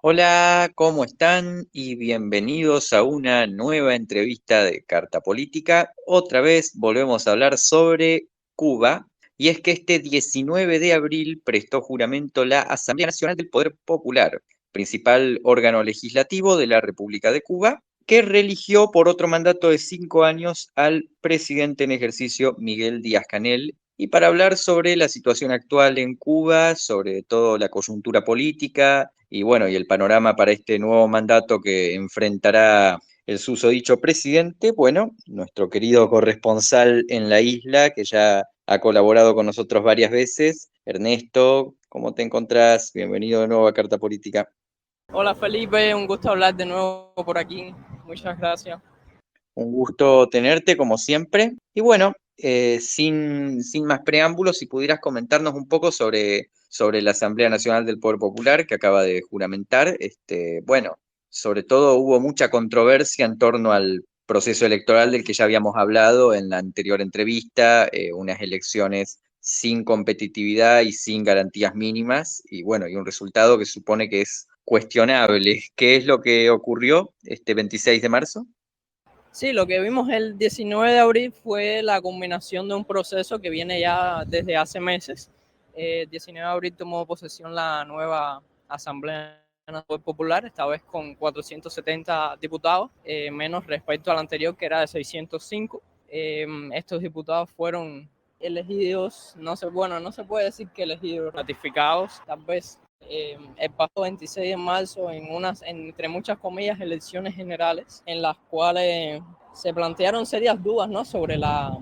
Hola, ¿cómo están? Y bienvenidos a una nueva entrevista de Carta Política. Otra vez volvemos a hablar sobre Cuba, y es que este 19 de abril prestó juramento la Asamblea Nacional del Poder Popular, principal órgano legislativo de la República de Cuba, que reeligió por otro mandato de 5 años al presidente en ejercicio Miguel Díaz-Canel. Y para hablar sobre la situación actual en Cuba, sobre todo la coyuntura política y bueno, y el panorama para este nuevo mandato que enfrentará el susodicho presidente, bueno, nuestro querido corresponsal en la isla, que ya ha colaborado con nosotros varias veces, Ernesto, ¿cómo te encontrás? Bienvenido de nuevo a Carta Política. Hola Felipe, un gusto hablar de nuevo por aquí. Muchas gracias. Un gusto tenerte, como siempre. Y bueno, sin más preámbulos, si pudieras comentarnos un poco sobre la Asamblea Nacional del Poder Popular que acaba de juramentar. Bueno, sobre todo hubo mucha controversia en torno al proceso electoral del que ya habíamos hablado en la anterior entrevista, unas elecciones sin competitividad y sin garantías mínimas, y bueno, y un resultado que supone que es cuestionable. ¿Qué es lo que ocurrió este 26 de marzo? Sí, lo que vimos el 19 de abril fue la culminación de un proceso que viene ya desde hace meses. El 19 de abril tomó posesión la nueva Asamblea Nacional Popular, esta vez con 470 diputados, menos respecto al anterior que era de 605. Estos diputados fueron elegidos, no se puede decir que elegidos, ratificados, tal vez el pasado 26 de marzo en entre muchas comillas, elecciones generales, en las cuales se plantearon serias dudas, ¿no?, sobre la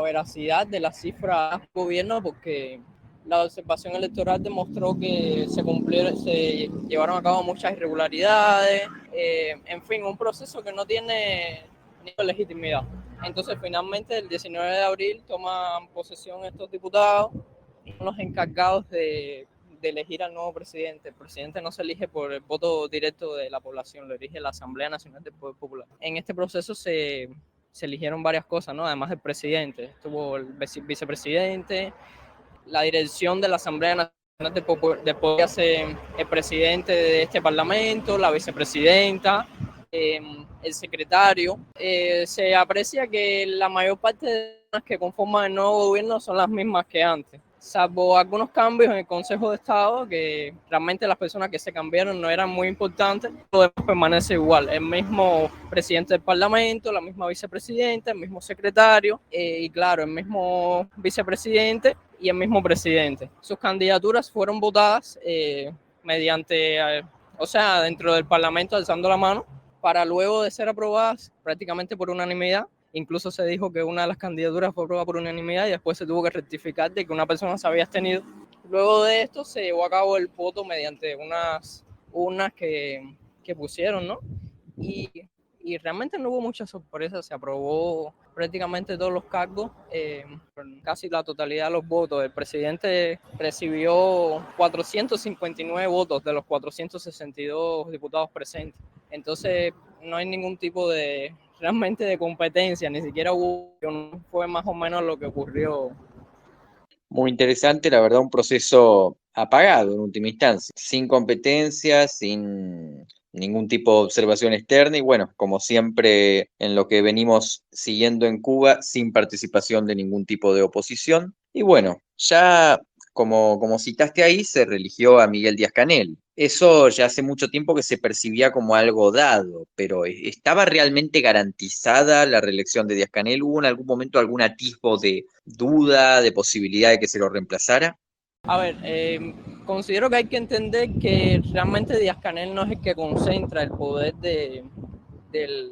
veracidad de las cifras del gobierno, porque la observación electoral demostró que se llevaron a cabo muchas irregularidades, en fin, un proceso que no tiene ni legitimidad. Entonces, finalmente, el 19 de abril toman posesión estos diputados, los encargados de elegir al nuevo presidente. El presidente no se elige por el voto directo de la población, lo elige la Asamblea Nacional del Poder Popular. En este proceso se eligieron varias cosas, ¿no? Además del presidente, estuvo el vicepresidente, la dirección de la Asamblea Nacional del Poder hace el presidente de este parlamento, la vicepresidenta, el secretario. Se aprecia que la mayor parte de las que conforman el nuevo gobierno son las mismas que antes, salvo algunos cambios en el Consejo de Estado, que realmente las personas que se cambiaron no eran muy importantes. Todo demás permanece igual: el mismo presidente del Parlamento, la misma vicepresidenta, el mismo secretario, y claro, el mismo vicepresidente y el mismo presidente. Sus candidaturas fueron votadas mediante, o sea, dentro del Parlamento, alzando la mano, para luego de ser aprobadas prácticamente por unanimidad. Incluso se dijo que una de las candidaturas fue aprobada por unanimidad y después se tuvo que rectificar de que una persona se había abstenido. Luego de esto se llevó a cabo el voto mediante unas urnas que pusieron, ¿no? Y realmente no hubo mucha sorpresa, se aprobó prácticamente todos los cargos, casi la totalidad de los votos. El presidente recibió 459 votos de los 462 diputados presentes. Entonces no hay ningún tipo de realmente de competencia, ni siquiera hubo, no fue más o menos lo que ocurrió. Muy interesante, la verdad, un proceso apagado en última instancia, sin competencia, sin ningún tipo de observación externa y bueno, como siempre en lo que venimos siguiendo en Cuba, sin participación de ningún tipo de oposición. Y bueno, ya como citaste ahí, se religió a Miguel Díaz-Canel. Eso ya hace mucho tiempo que se percibía como algo dado, pero ¿estaba realmente garantizada la reelección de Díaz-Canel? ¿Hubo en algún momento algún atisbo de duda, de posibilidad de que se lo reemplazara? A ver, considero que hay que entender que realmente Díaz-Canel no es el que concentra el poder del,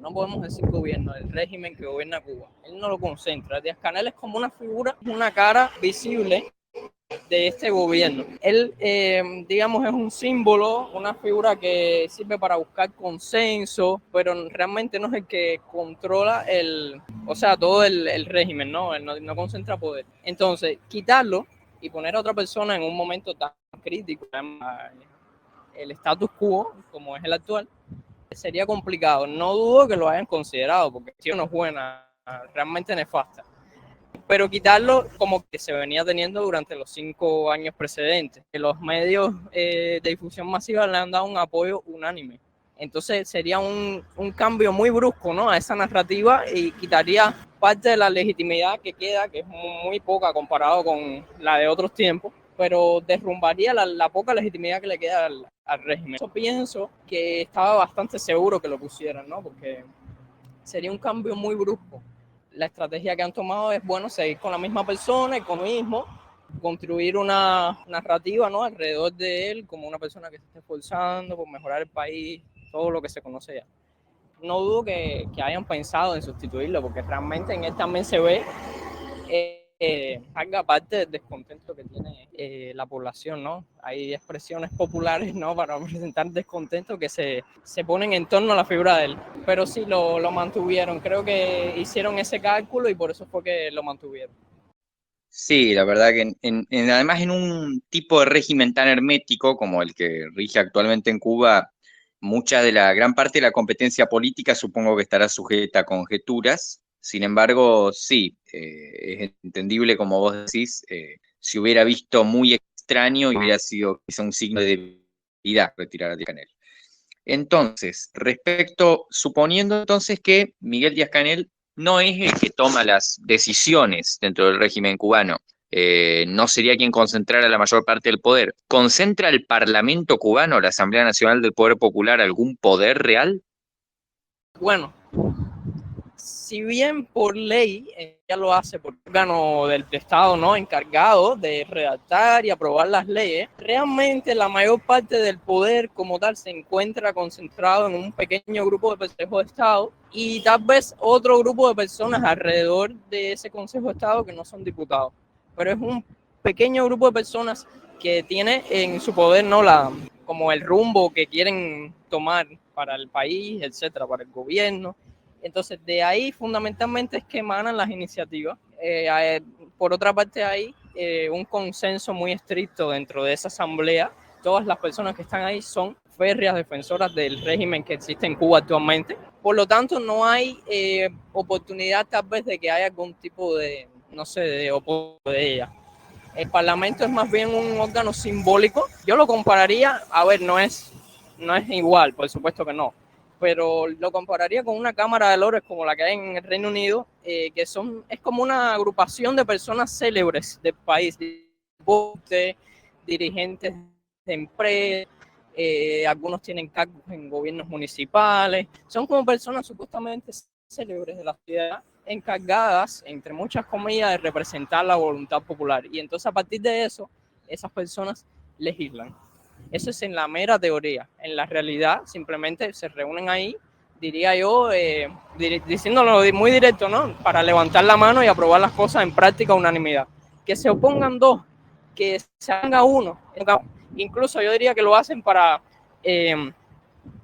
no podemos decir gobierno, del régimen que gobierna Cuba. Él no lo concentra. Díaz-Canel es como una figura, una cara visible de este gobierno. Él, digamos, es un símbolo, una figura que sirve para buscar consenso, pero realmente no es el que controla o sea, todo el régimen, ¿no? Él no concentra poder. Entonces, quitarlo y poner a otra persona en un momento tan crítico, el status quo, como es el actual, sería complicado. No dudo que lo hayan considerado, porque si no es buena, realmente nefasta. pero quitarlo como que se venía teniendo durante los 5 años precedentes. Que los medios de difusión masiva le han dado un apoyo unánime. Entonces sería un cambio muy brusco, ¿no?, a esa narrativa, y quitaría parte de la legitimidad que queda, que es muy poca comparado con la de otros tiempos, pero derrumbaría la poca legitimidad que le queda al régimen. Yo pienso que estaba bastante seguro que lo pusieran, ¿no?, porque sería un cambio muy brusco. La estrategia que han tomado es, bueno, seguir con la misma persona y con lo mismo, construir una narrativa, ¿no?, alrededor de él como una persona que se está esforzando por mejorar el país, todo lo que se conoce ya. No dudo que hayan pensado en sustituirlo, porque realmente en él también se ve haga parte del descontento que tiene la población, ¿no? Hay expresiones populares, ¿no?, para presentar descontento que se ponen en torno a la figura de él. Pero sí, lo mantuvieron. Creo que hicieron ese cálculo y por eso fue que lo mantuvieron. Sí, la verdad que además en un tipo de régimen tan hermético como el que rige actualmente en Cuba, mucha de la gran parte de la competencia política supongo que estará sujeta a conjeturas. Sin embargo, sí, es entendible como vos decís, si hubiera visto muy extraño y hubiera sido quizá un signo de debilidad retirar a Díaz-Canel. Entonces, suponiendo entonces que Miguel Díaz-Canel no es el que toma las decisiones dentro del régimen cubano, no sería quien concentrara la mayor parte del poder. ¿Concentra el Parlamento cubano, la Asamblea Nacional del Poder Popular, algún poder real? Bueno, si bien por ley ella lo hace por órgano del Estado, ¿no?, encargado de redactar y aprobar las leyes, realmente la mayor parte del poder como tal se encuentra concentrado en un pequeño grupo de Consejo de Estado y tal vez otro grupo de personas alrededor de ese Consejo de Estado que no son diputados. Pero es un pequeño grupo de personas que tiene en su poder, ¿no?, como el rumbo que quieren tomar para el país, etcétera, para el gobierno. Entonces, de ahí fundamentalmente es que emanan las iniciativas. Por otra parte, hay un consenso muy estricto dentro de esa asamblea. Todas las personas que están ahí son férreas defensoras del régimen que existe en Cuba actualmente. Por lo tanto, no hay oportunidad tal vez de que haya algún tipo de, no sé, de oposición de ella. El Parlamento es más bien un órgano simbólico. Yo lo compararía, a ver, no es igual, por supuesto que no, pero lo compararía con una Cámara de Lores como la que hay en el Reino Unido, que es como una agrupación de personas célebres del país, dirigentes de empresas, algunos tienen cargos en gobiernos municipales, son como personas supuestamente célebres de la ciudad, encargadas, entre muchas comillas, de representar la voluntad popular. Y entonces a partir de eso, esas personas legislan. Eso es en la mera teoría. En la realidad, simplemente se reúnen ahí, diría yo, diciéndolo muy directo, ¿no?, para levantar la mano y aprobar las cosas en práctica unanimidad. Que se opongan dos, que se haga uno. Incluso yo diría que lo hacen para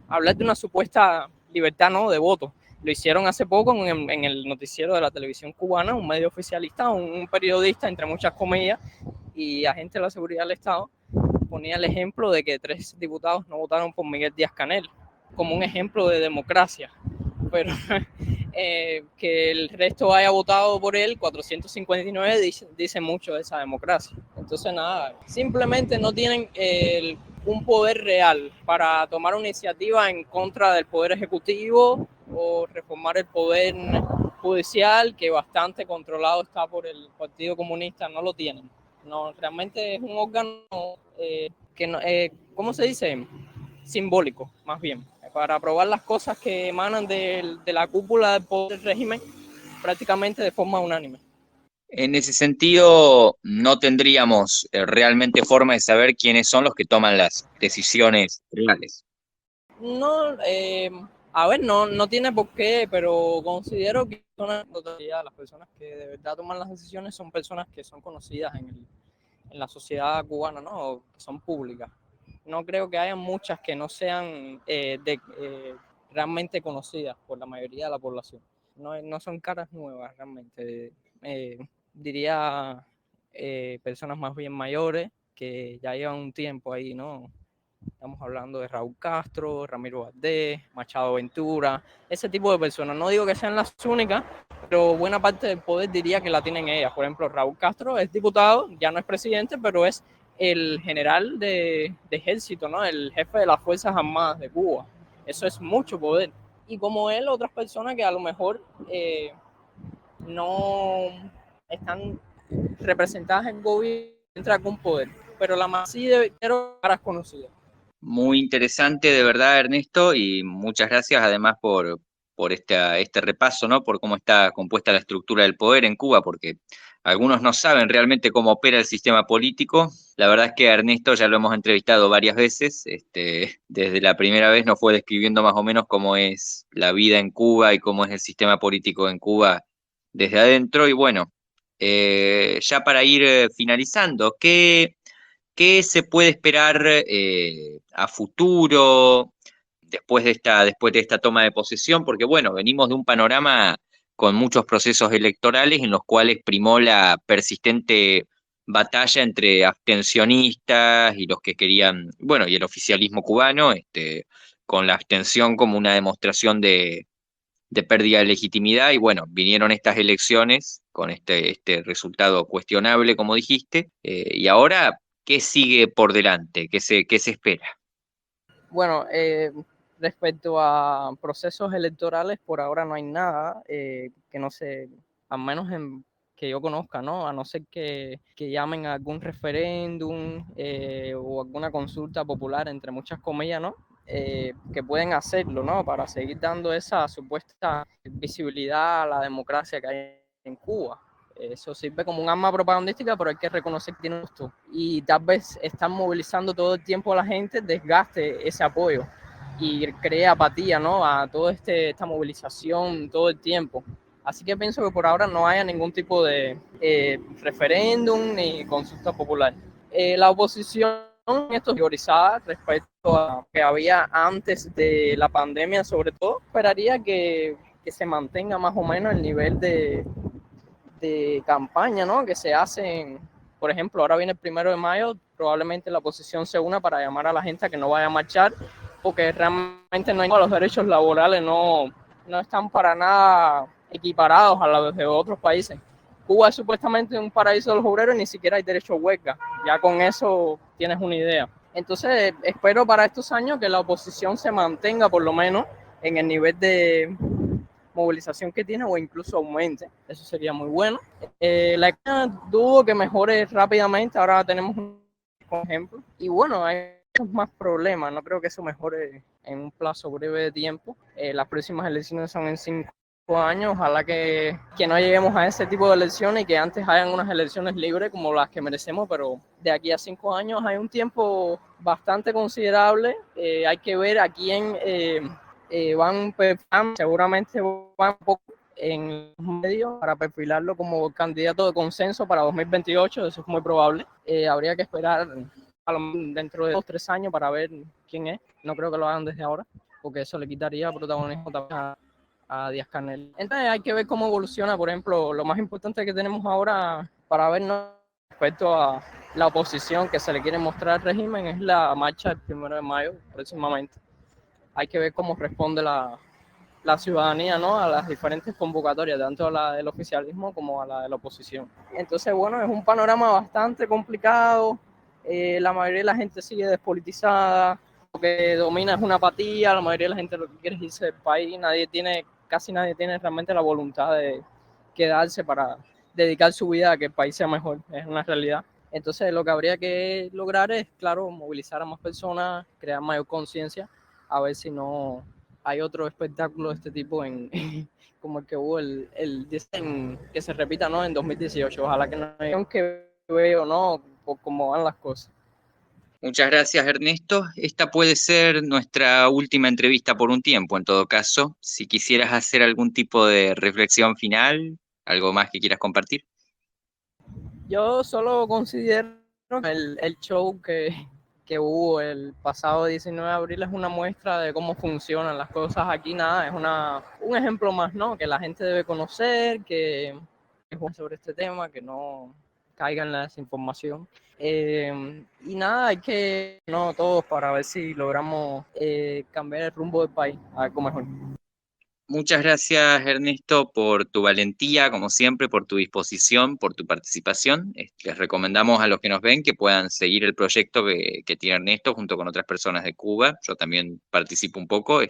hablar de una supuesta libertad, ¿no?, de voto. Lo hicieron hace poco en el noticiero de la televisión cubana, un medio oficialista, un periodista, entre muchas comillas, y agente de la seguridad del Estado, ponía el ejemplo de que 3 diputados no votaron por Miguel Díaz-Canel, como un ejemplo de democracia. Pero que el resto haya votado por él, 459, dice mucho de esa democracia. Entonces, nada, simplemente no tienen un poder real para tomar una iniciativa en contra del poder ejecutivo o reformar el poder judicial, que bastante controlado está por el Partido Comunista. No lo tienen. No, realmente es un órgano que no, ¿cómo se dice? Simbólico, más bien, para aprobar las cosas que emanan de la cúpula del poder del régimen prácticamente de forma unánime. En ese sentido, no tendríamos realmente forma de saber quiénes son los que toman las decisiones reales. No, a ver, no tiene por qué, pero considero que las personas que de verdad toman las decisiones son personas que son conocidas en la sociedad cubana, ¿no?, o que son públicas. No creo que haya muchas que no sean realmente conocidas por la mayoría de la población. No son caras nuevas realmente. Diría personas más bien mayores que ya llevan un tiempo ahí, ¿no?, Estamos hablando de Raúl Castro, Ramiro Valdés, Machado Ventura, ese tipo de personas. No digo que sean las únicas, pero buena parte del poder diría que la tienen ellas. Por ejemplo, Raúl Castro es diputado, ya no es presidente, pero es el general de ejército, ¿no? El jefe de las Fuerzas Armadas de Cuba. Eso es mucho poder. Y como él, otras personas que a lo mejor no están representadas en gobierno entra con poder, pero la más sí de caras conocidas. Muy interesante, de verdad, Ernesto, y muchas gracias además por este repaso, ¿no? Por cómo está compuesta la estructura del poder en Cuba, porque algunos no saben realmente cómo opera el sistema político. La verdad es que a Ernesto ya lo hemos entrevistado varias veces. Desde la primera vez nos fue describiendo más o menos cómo es la vida en Cuba y cómo es el sistema político en Cuba desde adentro. Y bueno, ya para ir finalizando, ¿qué se puede esperar a futuro después de esta toma de posesión? Porque bueno, venimos de un panorama con muchos procesos electorales en los cuales primó la persistente batalla entre abstencionistas y los que querían, bueno, y el oficialismo cubano, con la abstención como una demostración de pérdida de legitimidad. Y bueno, vinieron estas elecciones con este resultado cuestionable, como dijiste, y ahora, ¿qué sigue por delante? ¿Qué se espera? Bueno, respecto a procesos electorales, por ahora no hay nada que no se, al menos que yo conozca, ¿no? A no ser que llamen a algún referéndum o alguna consulta popular, entre muchas comillas, ¿no? Que pueden hacerlo, ¿no? Para seguir dando esa supuesta visibilidad a la democracia que hay en Cuba. Eso sirve como un arma propagandística, pero hay que reconocer que tiene un costo. Y tal vez están movilizando todo el tiempo a la gente, desgaste ese apoyo y crea apatía, ¿no? A toda esta movilización todo el tiempo. Así que pienso que por ahora no haya ningún tipo de referéndum ni consulta popular. La oposición esto teorizada respecto a que había antes de la pandemia, sobre todo, esperaría que se mantenga más o menos el nivel de campaña, ¿no? Que se hacen, por ejemplo, ahora viene el 1 de mayo, probablemente la oposición se una para llamar a la gente a que no vaya a marchar, porque realmente no hay los derechos laborales, no están para nada equiparados a los de otros países. Cuba es supuestamente un paraíso de los obreros y ni siquiera hay derecho a huelga. Ya con eso tienes una idea. Entonces, espero para estos años que la oposición se mantenga por lo menos en el nivel de movilización que tiene o incluso aumente. Eso sería muy bueno. La economía dudo que mejore rápidamente. Ahora tenemos un ejemplo. Y bueno, hay más problemas. No creo que eso mejore en un plazo breve de tiempo. Las próximas elecciones son en 5 años. Ojalá que no lleguemos a ese tipo de elecciones y que antes hayan unas elecciones libres como las que merecemos, pero de aquí a 5 años hay un tiempo bastante considerable. Hay que ver a quién van seguramente van un poco en los medios para perfilarlo como candidato de consenso para 2028, eso es muy probable. Habría que esperar dentro de 2 o 3 años para ver quién es. No creo que lo hagan desde ahora, porque eso le quitaría protagonismo también a Díaz-Canel. Entonces hay que ver cómo evoluciona, por ejemplo, lo más importante que tenemos ahora para ver respecto a la oposición que se le quiere mostrar al régimen es la marcha del 1 de mayo próximamente. Hay que ver cómo responde la ciudadanía, ¿no? A las diferentes convocatorias, tanto a la del oficialismo como a la de la oposición. Entonces, bueno, es un panorama bastante complicado. La mayoría de la gente sigue despolitizada. Lo que domina es una apatía. La mayoría de la gente lo que quiere es irse del país. Casi nadie tiene realmente la voluntad de quedarse para dedicar su vida a que el país sea mejor. Es una realidad. Entonces, lo que habría que lograr es, claro, movilizar a más personas, crear mayor conciencia, a ver si no hay otro espectáculo de este tipo como el que hubo que se repita, ¿no? En 2018. Ojalá que no haya, aunque veo, ¿no? Por cómo van las cosas. Muchas gracias, Ernesto. Esta puede ser nuestra última entrevista por un tiempo, en todo caso. Si quisieras hacer algún tipo de reflexión final, algo más que quieras compartir. Yo solo considero que el show que hubo el pasado 19 de abril es una muestra de cómo funcionan las cosas aquí. Nada, es un ejemplo más, ¿no? Que la gente debe conocer, que es sobre este tema, que no caiga en la desinformación. Y nada, hay que no todos para ver si logramos cambiar el rumbo del país a algo mejor. Muchas gracias, Ernesto, por tu valentía, como siempre, por tu disposición, por tu participación. Les recomendamos a los que nos ven que puedan seguir el proyecto que tiene Ernesto junto con otras personas de Cuba. Yo también participo un poco,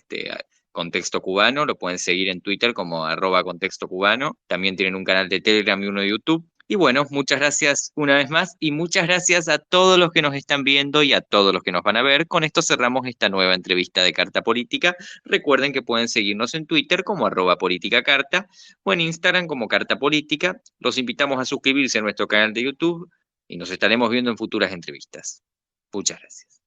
Contexto Cubano, lo pueden seguir en Twitter como @contexto cubano. También tienen un canal de Telegram y uno de YouTube. Y bueno, muchas gracias una vez más y muchas gracias a todos los que nos están viendo y a todos los que nos van a ver. Con esto cerramos esta nueva entrevista de Carta Política. Recuerden que pueden seguirnos en Twitter como @politicacarta o en Instagram como Carta Política. Los invitamos a suscribirse a nuestro canal de YouTube y nos estaremos viendo en futuras entrevistas. Muchas gracias.